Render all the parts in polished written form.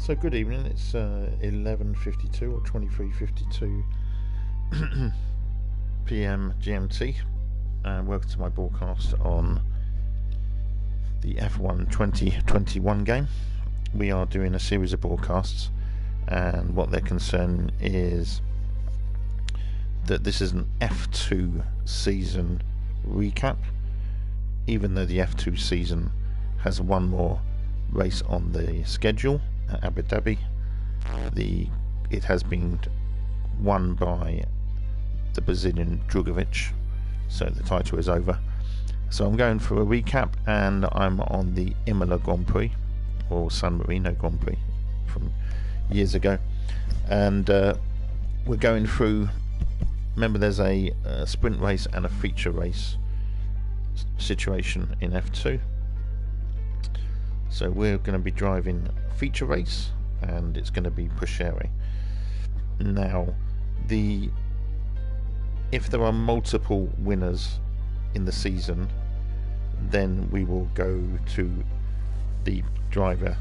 So good evening, it's 11:52 or 23:52 PM GMT, and welcome to my broadcast on the F1 2021 game. We are doing a series of broadcasts, and what their concern is that this is an F2 season recap, even though the F2 season has one more race on the schedule at Abu Dhabi. It has been won by the Brazilian Drugovich, so the title is over. So I'm going for a recap, and I'm on the Imola Grand Prix, or San Marino Grand Prix from years ago, and we're going through. Remember, there's a sprint race and a feature race situation in F2. So we're going to be driving feature race, and it's going to be Pushere. Now, if there are multiple winners in the season, then we will go to the driver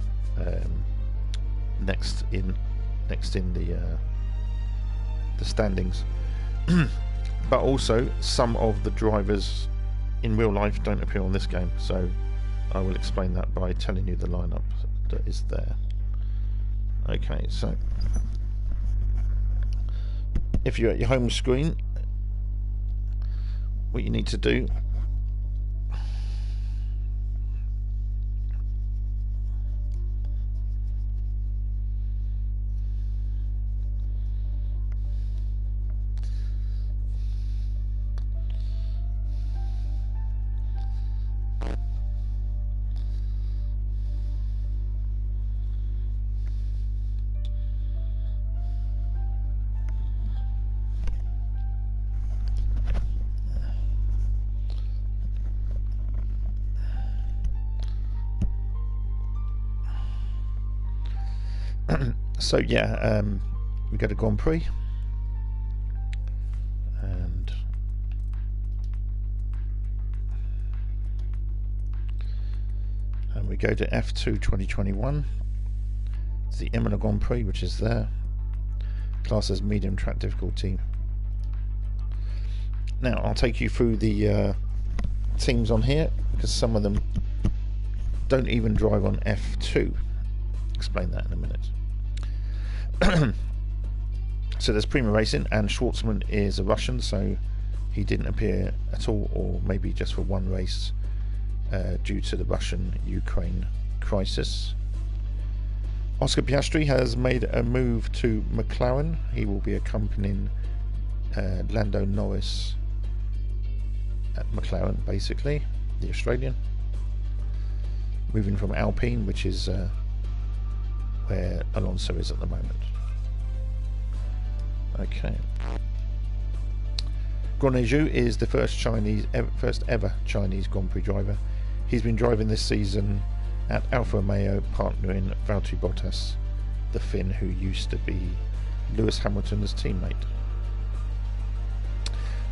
next in the standings. But also, some of the drivers in real life don't appear on this game, so I will explain that by telling you the lineup that is there. Okay, so if you're at your home screen, what you need to do so yeah, we go to Grand Prix, and we go to F2 2021. It's the Imola Grand Prix, which is there, class as medium track difficulty. Now I'll take you through the teams on here, because some of them don't even drive on F2. Explain that in a minute. So there's Prima Racing, and Schwartzman is a Russian, so he didn't appear at all, or maybe just for one race, due to the Russian-Ukraine crisis. Oscar Piastri has made a move to McLaren. He will be accompanying Lando Norris at McLaren, basically, the Australian. Moving from Alpine, which is where Alonso is at the moment. Okay. Guanaju is the first ever Chinese Grand Prix driver. He's been driving this season at Alfa Romeo, partnering Valtteri Bottas, the Finn who used to be Lewis Hamilton's teammate.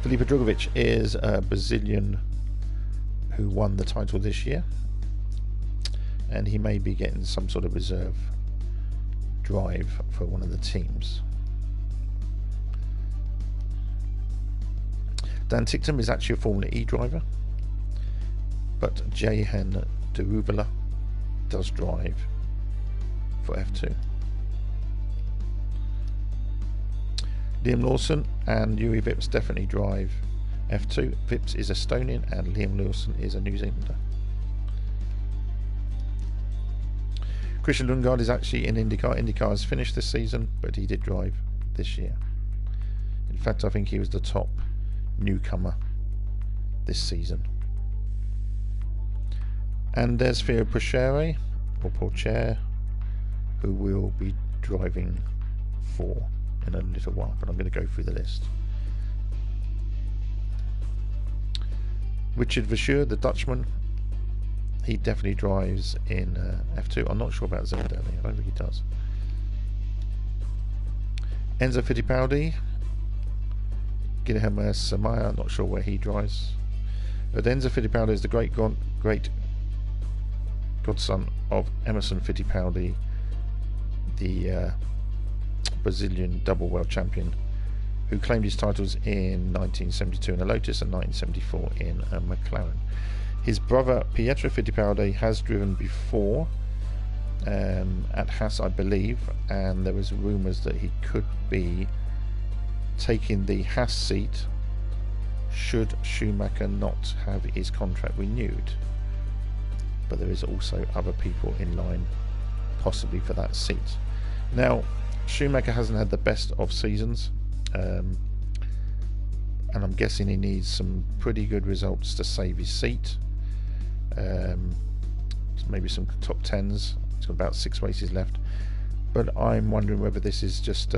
Felipe Drugovich is a Brazilian who won the title this year, and he may be getting some sort of reserve drive for one of the teams. Dan Ticktum is actually a Formula E driver, but Jehan Deruvala does drive for F2. Liam Lawson and Yuri Vips definitely drive F2. Vips is Estonian and Liam Lawson is a New Zealander. Christian Lundgaard is actually in IndyCar. IndyCar has finished this season, but he did drive this year. In fact, I think he was the top newcomer this season. And there's Theo Pushere, or Pourchaire, who will be driving for in a little while, but I'm going to go through the list. Richard Verschuur, the Dutchman, he definitely drives in F2. I'm not sure about Zinedine. I don't think he does. Enzo Fittipaldi, Guilherme Samaya, I'm not sure where he drives. But Enzo Fittipaldi is the great godson of Emerson Fittipaldi, the Brazilian double world champion, who claimed his titles in 1972 in a Lotus and 1974 in a McLaren. His brother Pietro Fittipaldi has driven before at Haas, I believe, and there was rumours that he could be taking the Haas seat should Schumacher not have his contract renewed. But there is also other people in line possibly for that seat. Now, Schumacher hasn't had the best of seasons, and I'm guessing he needs some pretty good results to save his seat. Maybe some top 10s. He's got about 6 races left, but I'm wondering whether this is just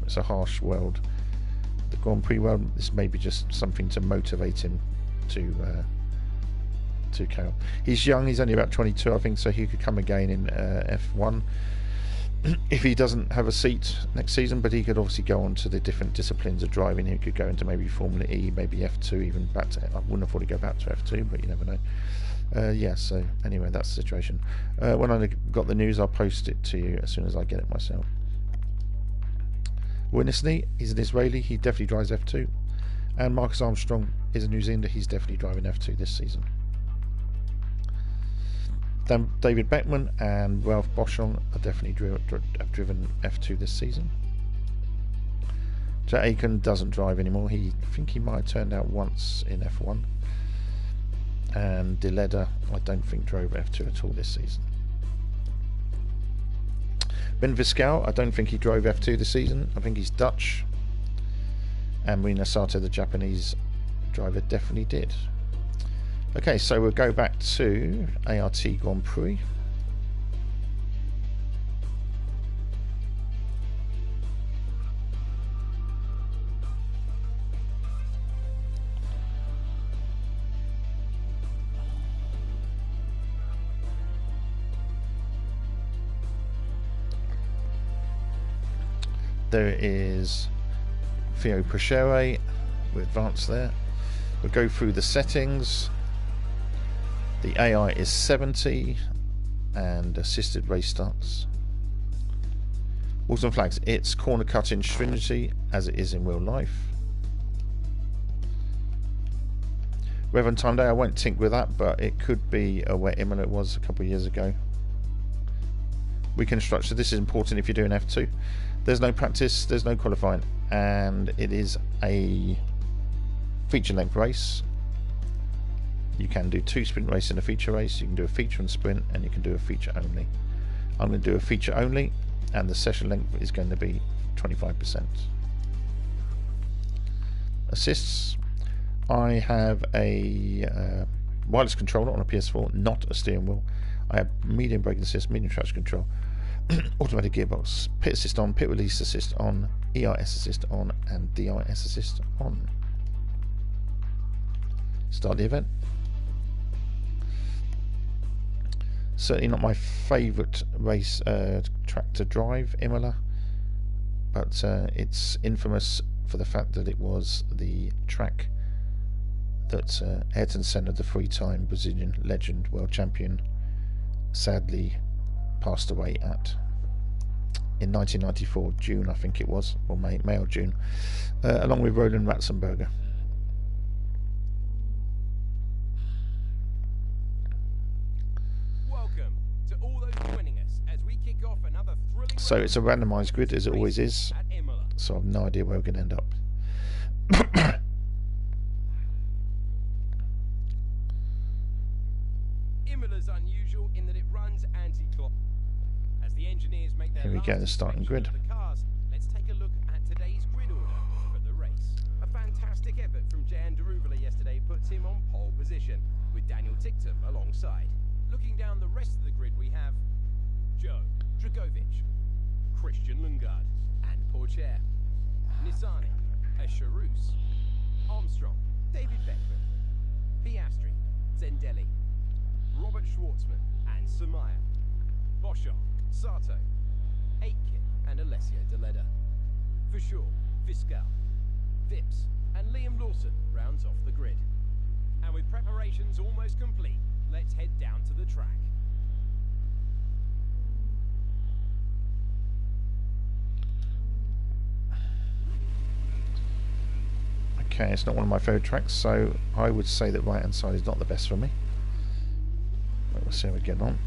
it's a harsh world, the Grand Prix world. This may be just something to motivate him to carry on. He's young, he's only about 22, I think, so he could come again in F1 if he doesn't have a seat next season, but he could obviously go on to the different disciplines of driving. He could go into maybe Formula E, maybe F2, even back to, I wouldn't have thought he'd go back to F2, but you never know. Yeah, so anyway, that's the situation. When I got the news, I'll post it to you as soon as I get it myself. Winnisney, he's an Israeli, he definitely drives F2. And Marcus Armstrong is a New Zealander, he's definitely driving F2 this season. Then David Beckman and Ralph Boschung are definitely have driven F2 this season. Jack Aiken doesn't drive anymore. I think he might have turned out once in F1. And De Leder, I don't think drove F2 at all this season. Ben Viscal, I don't think he drove F2 this season. I think he's Dutch. And Rina Sato, the Japanese driver, definitely did. Okay, so we'll go back to ART Grand Prix. There is Theo Prechere. We'll advance there. We'll go through the settings. The AI is 70 and assisted race starts. Rules and flags. It's corner cutting stringency as it is in real life. Rev and time day, I won't tinker with that, but it could be where Imola was a couple of years ago. Weekend structure. This is important if you're doing F2. There's no practice, there's no qualifying, and it is a feature length race. You can do 2 sprint races and a feature race. You can do a feature and sprint, and you can do a feature only. I'm going to do a feature only, and the session length is going to be 25%. Assists. I have a wireless controller on a PS4, not a steering wheel. I have medium brake assist, medium traction control, automatic gearbox, pit assist on, pit release assist on, ERS assist on, and DRS assist on. Start the event. Certainly not my favourite race track to drive, Imola, but it's infamous for the fact that it was the track that Ayrton Senna, the 3-time Brazilian legend, world champion, sadly passed away at in 1994, June I think it was, or May or June, along with Roland Ratzenberger. Welcome to all those joining us as we kick off another thrilling. So it's a randomised grid as it always is, so I've no idea where we're going to end up. Imola's unusual in that it runs anti-clock. As the engineers make their Here we go, the starting grid. of the cars, let's take a look at today's grid order for the race. A fantastic effort from Jan Daruvula yesterday puts him on pole position, with Daniel Ticktum alongside. Looking down the rest of the grid, we have Joe Dragovic, Christian Lundgaard, and Pourchaire, Nissani, Escherus, Armstrong, David Beckman, Piastri, Zendelli, Robert Schwartzman and Samaya, Boschung, Sato, Aitken and Alessio De Leder. For sure, Viscal, Vips and Liam Lawson rounds off the grid. And with preparations almost complete, let's head down to the track. Okay, it's not one of my favourite tracks, so I would say that right hand side is not the best for me. But we'll see how we get on.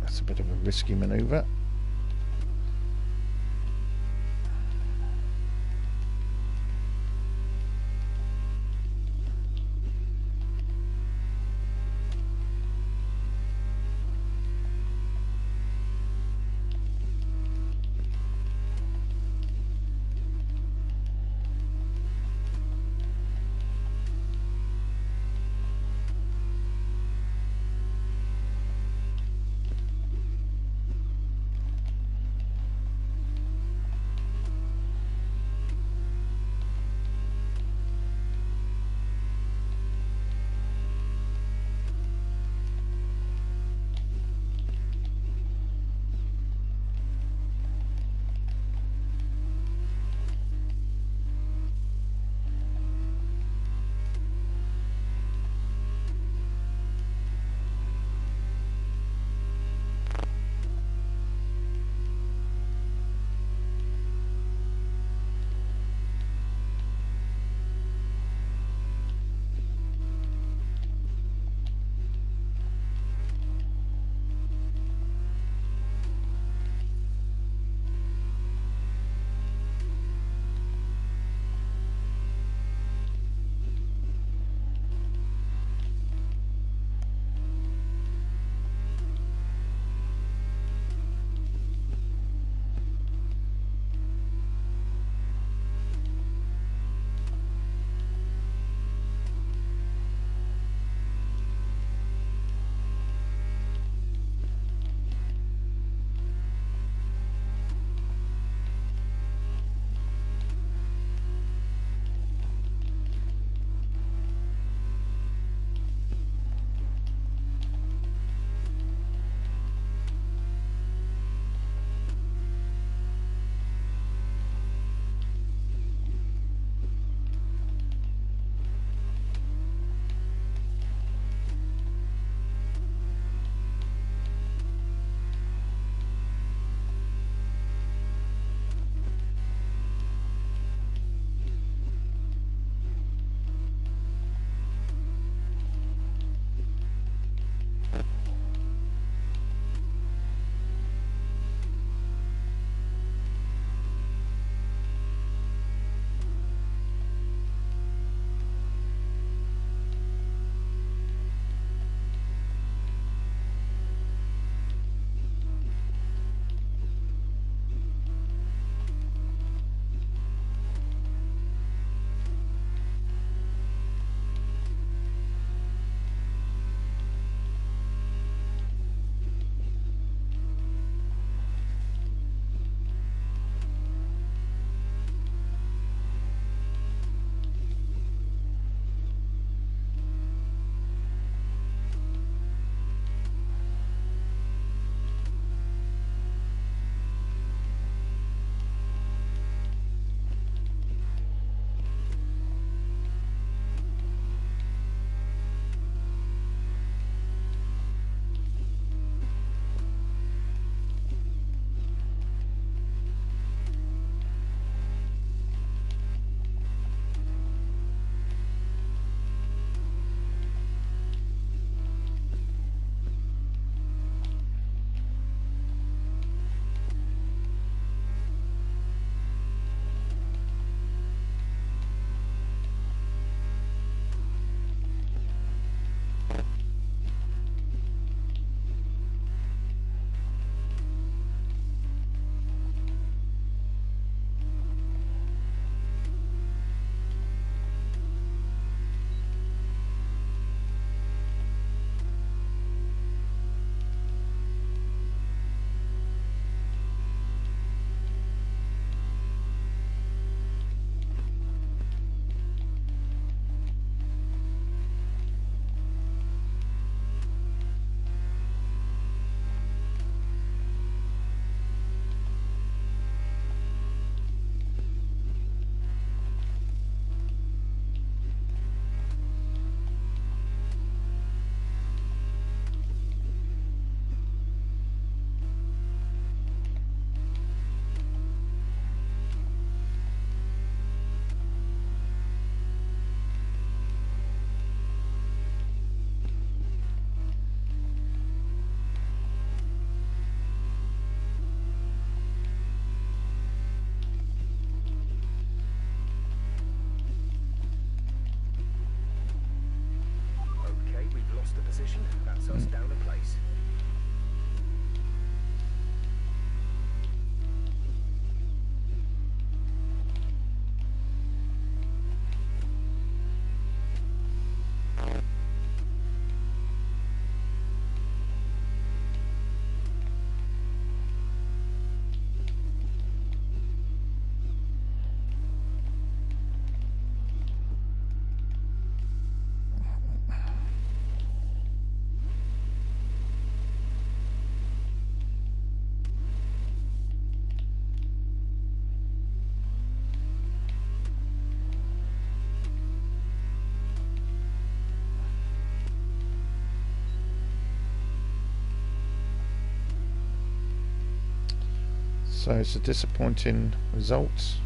That's a bit of a risky manoeuvre. So it's a disappointing result.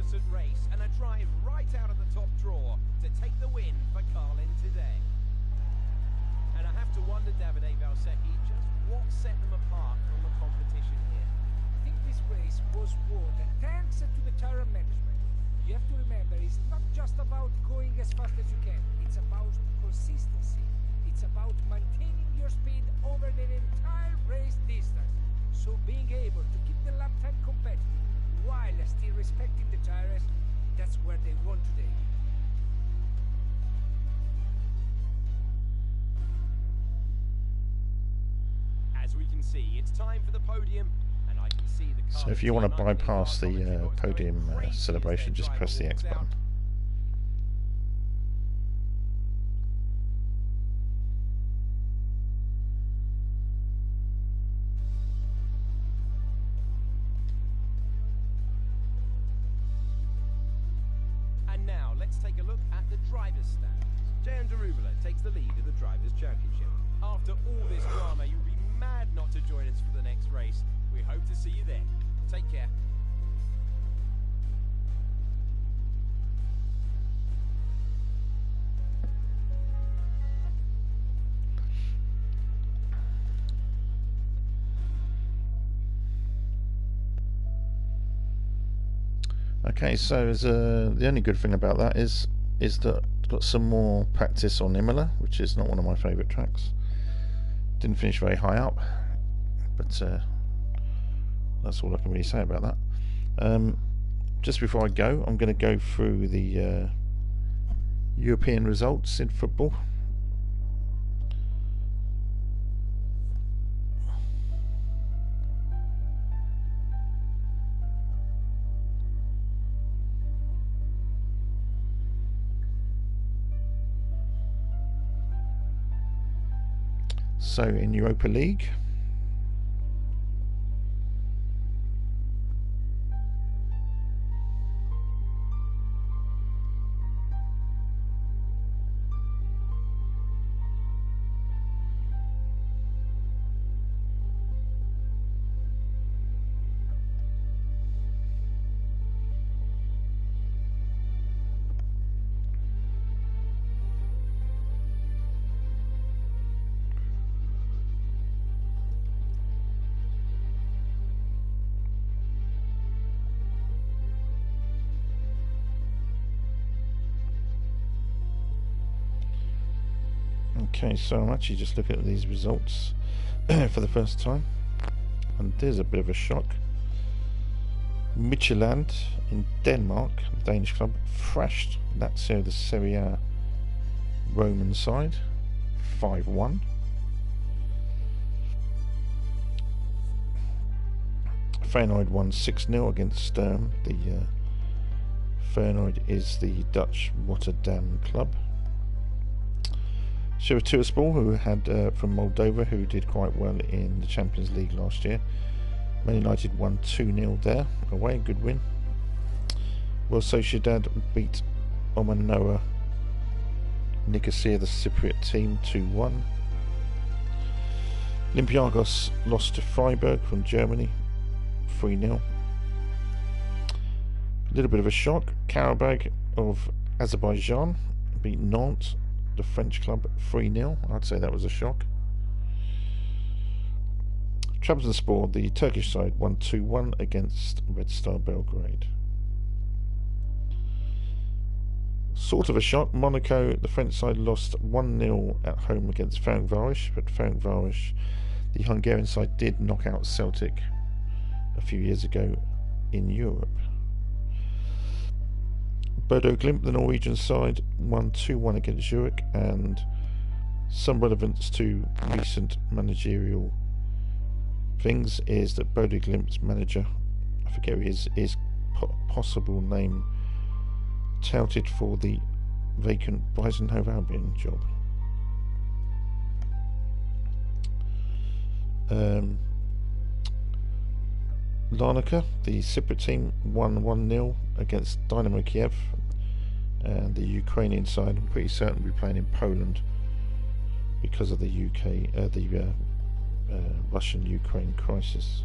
magnificent race and a drive right out of the top draw to take the win for Carlin today. And I have to wonder, Davide Valsecchi, just what set them apart from the competition here. I think this race was won thanks to the tire management. You have to remember, it's not just about going as fast as you can. It's about consistency. It's about maintaining your speed over the entire race distance. So being able to keep the lap time competitive while still respecting the tires, that's where they won today. As we can see, it's time for the podium. And I can see the So if you want to bypass the podium celebration, just press the X button. And now let's take a look at the driver's stand. Jehan Daruvala takes the lead of the Drivers' Championship. After all this drama, you'll be mad not to join us for the next race. We hope to see you there. Take care. Okay, so the only good thing about that is that I've got some more practice on Imola, which is not one of my favourite tracks. Didn't finish very high up, but that's all I can really say about that. Just before I go, I'm going to go through the European results in football. So in Europa League, okay, so I'm actually just looking at these results for the first time, and there's a bit of a shock. Midtjylland in Denmark, the Danish club, thrashed Lazio, the Serie A Roman side, 5-1. Feyenoord won 6-0 against Sturm. The Feyenoord is the Dutch Rotterdam club. Sheriff Tiraspol, who had from Moldova, who did quite well in the Champions League last year. Man United won 2-0 there, away, good win. Real Sociedad beat Omanoa Nicosia, the Cypriot team, 2-1. Olympiacos lost to Freiburg from Germany, 3-0. A little bit of a shock, Karabakh of Azerbaijan beat Nantes, the French club, 3-0. I'd say that was a shock. Trabzonspor, the Turkish side, won 2-1 against Red Star Belgrade. Sort of a shock, Monaco, the French side, lost 1-0 at home against Ferencváros, but Ferencváros, the Hungarian side, did knock out Celtic a few years ago in Europe. Bodo Glimt, the Norwegian side, won 2-1 against Zurich, and some relevance to recent managerial things is that Bodo Glimt's manager, I forget who his possible name, touted for the vacant Brighton Hove Albion job. Larnaca, the Cypriot team, won 1-0 against Dynamo Kiev, and the Ukrainian side, I'm pretty certain, will be playing in Poland because of the Russian-Ukraine crisis.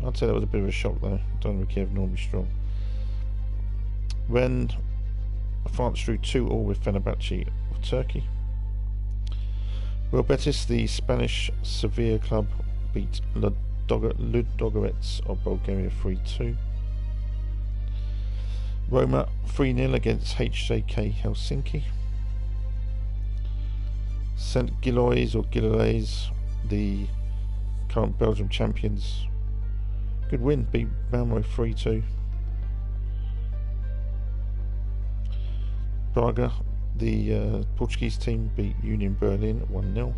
I'd say that was a bit of a shock though. Dynamo Kiev normally strong. Rennes advanced through 2-2 with Fenerbahce of Turkey. Real Betis, the Spanish Sevilla club, beat Ludogorets of Bulgaria 3-2. Roma 3-0 against HJK Helsinki. St. Gilloise or Gilloise, the current Belgium champions, good win, beat Malmo 3-2. Braga, the Portuguese team, beat Union Berlin 1-0.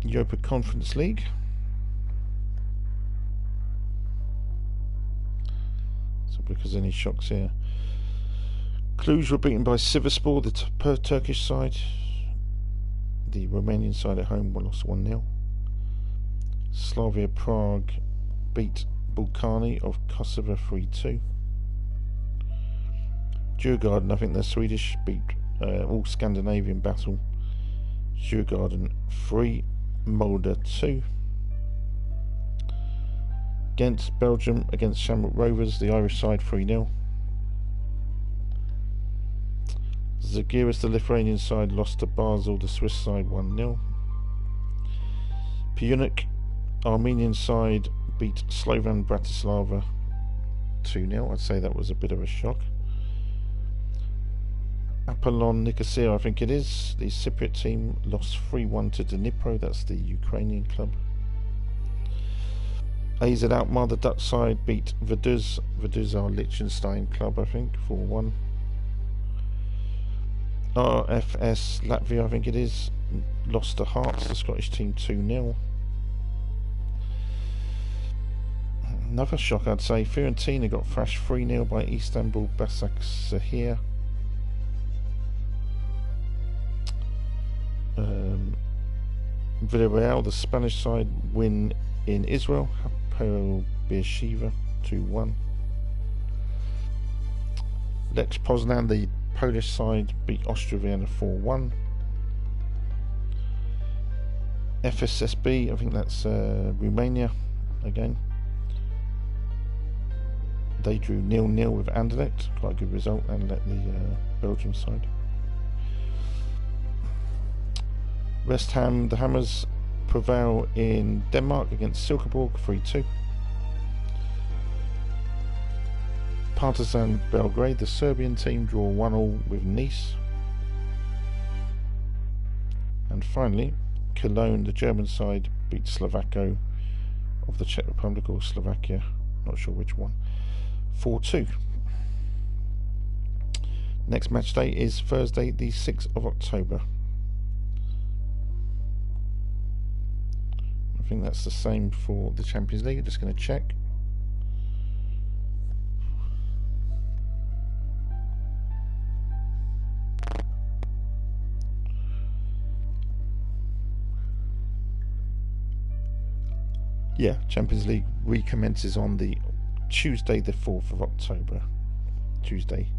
Europa Conference League. So because any shocks here. Cluj were beaten by Sivasspor, the Turkish side. The Romanian side at home lost 1-0. Slavia Prague beat Balkani of Kosovo 3-2. Djurgården, I think they're Swedish, beat all Scandinavian battle. Djurgården 3, Molde 2. Ghent, Belgium against Shamrock Rovers, the Irish side 3-0. Zagirus, the Lithuanian side, lost to Basel, the Swiss side 1-0. Pjunik, Armenian side, beat Slovan Bratislava 2-0. I'd say that was a bit of a shock. Apollon Nicosia, I think it is, the Cypriot team, lost 3-1 to Dnipro, that's the Ukrainian club. AZ Alkmaar, the Dutch side, beat Vaduz our Liechtenstein club, I think, 4-1. RFS Latvia, I think it is, lost to Hearts, the Scottish team, 2-0. Another shock, I'd say. Fiorentina got thrashed 3-0 by Istanbul Basaksehir. Villarreal, the Spanish side, win in Israel. Hapoel Beersheva 2-1. Lech Poznan, the Polish side, beat Austria Vienna 4-1. FSSB, I think that's Romania again. They drew 0-0 with Anderlecht, quite a good result. Anderlecht, the Belgium side. West Ham, the Hammers prevail in Denmark against Silkeborg 3-2. Partizan Belgrade, the Serbian team, draw 1-1 with Nice. And finally, Cologne, the German side, beat Slovako of the Czech Republic or Slovakia, not sure which one, 4-2. Next match day is Thursday, the 6th of October. I think that's the same for the Champions League. I'm just going to check. Yeah, Champions League recommences on the Tuesday the 4th of October. Tuesday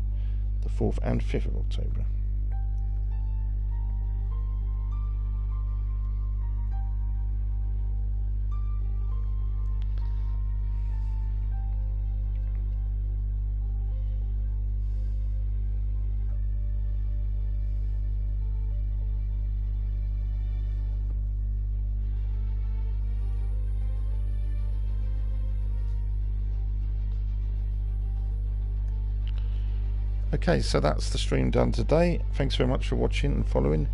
the 4th and 5th of October. Okay, so that's the stream done today. Thanks very much for watching and following.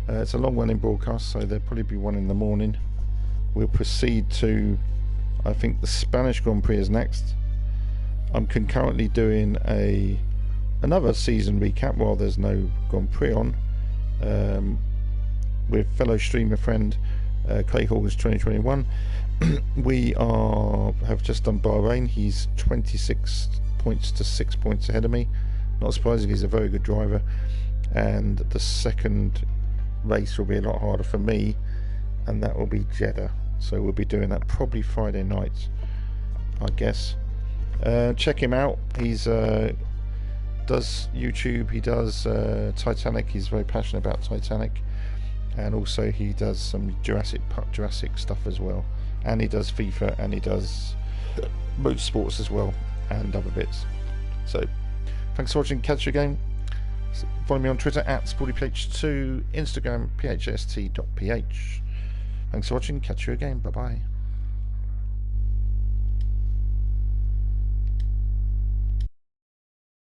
It's a long running broadcast, so there'll probably be one in the morning. We'll proceed to, I think, the Spanish Grand Prix is next. I'm concurrently doing another season recap while there's no Grand Prix on, with fellow streamer friend Craig Hawkins 2021. We have just done Bahrain. He's 26 points to 6 points ahead of me. Not surprising, he's a very good driver, and the second race will be a lot harder for me and that will be Jeddah. So we'll be doing that probably Friday night, I guess. Check him out. He's does YouTube. He does Titanic. He's very passionate about Titanic, and also he does some Jurassic stuff as well. And he does FIFA, and he does motorsports as well, and other bits. So thanks for watching. Catch you again. Follow me on Twitter at SportyPH2, Instagram phst.ph. Thanks for watching. Catch you again. Bye bye.